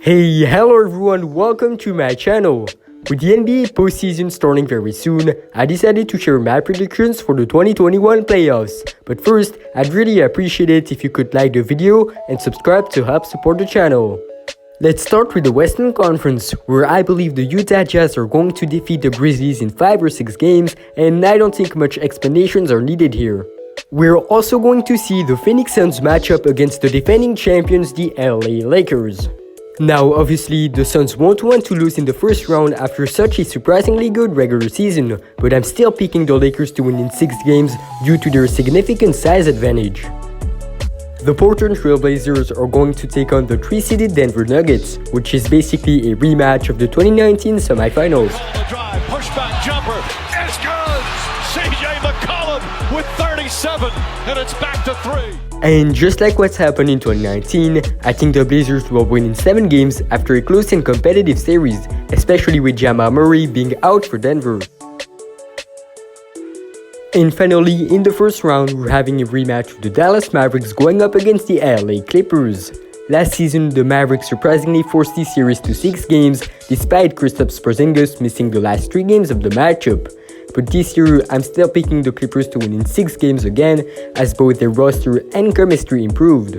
Hello everyone, welcome to my channel. With the NBA postseason starting very soon, I decided to share my predictions for the 2021 playoffs. But first, I'd really appreciate it if you could like the video and subscribe to help support the channel. Let's start with the Western Conference, where I believe the Utah Jazz are going to defeat the Grizzlies in 5 or 6 games, and I don't think much explanations are needed here. We're also going to see the Phoenix Suns match up against the defending champions, the LAKEY. Now, obviously, the Suns won't want to lose in the first round after such a surprisingly good regular season, but I'm still picking the Lakers to win in 6 games due to their significant size advantage. The Portland Trailblazers are going to take on the 3-seeded Denver Nuggets, which is basically a rematch of the 2019 semifinals. Drive, pushback jumper, it's good! CJ McCollum with 37, and it's back to 3. And just like what's happened in 2019, I think the Blazers will win in 7 games after a close and competitive series, especially with Jamal Murray being out for Denver. And finally, in the first round, we're having a rematch with the Dallas Mavericks going up against the LA Clippers. Last season, the Mavericks surprisingly forced the series to 6 games, despite Kristaps Porzingis missing the last 3 games of the matchup. But this year, I'm still picking the Clippers to win in 6 games again, as both their roster and chemistry improved.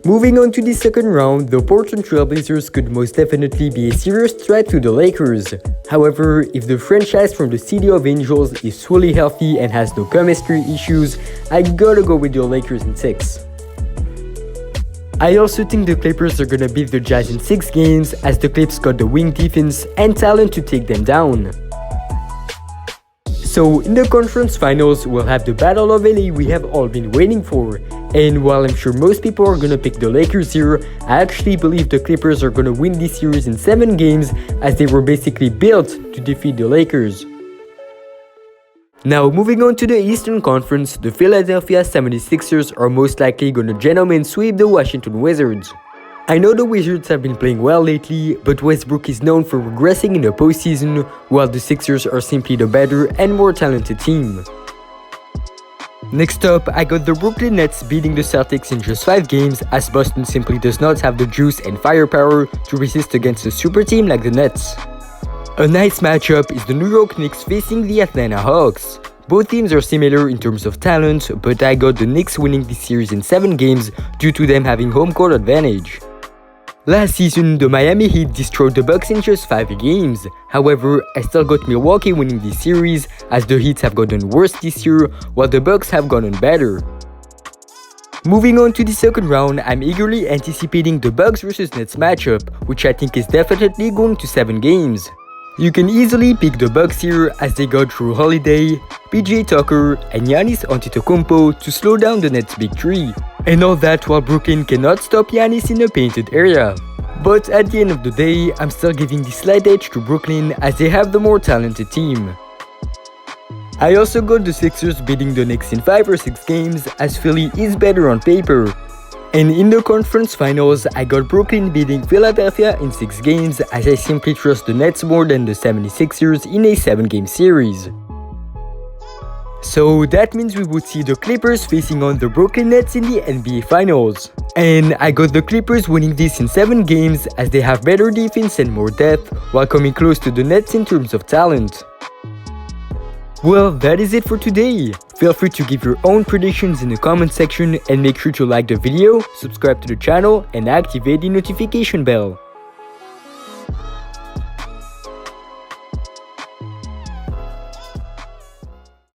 Moving on to the second round, the Portland Trailblazers could most definitely be a serious threat to the Lakers. However, if the franchise from the City of Angels is fully healthy and has no chemistry issues, I gotta go with the Lakers in 6. I also think the Clippers are gonna beat the Jazz in 6 games, as the Clips got the wing defense and talent to take them down. So in the conference finals, we'll have the Battle of LA we have all been waiting for. And while I'm sure most people are gonna pick the Lakers here, I actually believe the Clippers are gonna win this series in 7 games, as they were basically built to defeat the Lakers. Now, moving on to the Eastern Conference, the Philadelphia 76ers are most likely gonna gentlemen sweep the Washington Wizards. I know the Wizards have been playing well lately, but Westbrook is known for regressing in the postseason, while the Sixers are simply the better and more talented team. Next up, I got the Brooklyn Nets beating the Celtics in just 5 games, as Boston simply does not have the juice and firepower to resist against a super team like the Nets. A nice matchup is the New York Knicks facing the Atlanta Hawks. Both teams are similar in terms of talent, but I got the Knicks winning this series in 7 games due to them having home court advantage. Last season, the Miami Heat destroyed the Bucks in just 5 games. However, I still got Milwaukee winning this series, as the Heat have gotten worse this year, while the Bucks have gotten better. Moving on to the second round, I'm eagerly anticipating the Bucks vs Nets matchup, which I think is definitely going to 7 games. You can easily pick the Bucks here, as they got Drew Holiday, PJ Tucker, and Giannis Antetokounmpo to slow down the Nets' big three. And all that while Brooklyn cannot stop Giannis in a painted area. But at the end of the day, I'm still giving the slight edge to Brooklyn, as they have the more talented team. I also got the Sixers beating the Knicks in 5 or 6 games, as Philly is better on paper. And in the conference finals, I got Brooklyn beating Philadelphia in 6 games, as I simply trust the Nets more than the 76ers in a 7-game series. So that means we would see the Clippers facing on the Brooklyn Nets in the NBA Finals. And I got the Clippers winning this in 7 games, as they have better defense and more depth, while coming close to the Nets in terms of talent. Well, that is it for today. Feel free to give your own predictions in the comment section, and make sure to like the video, subscribe to the channel, and activate the notification bell.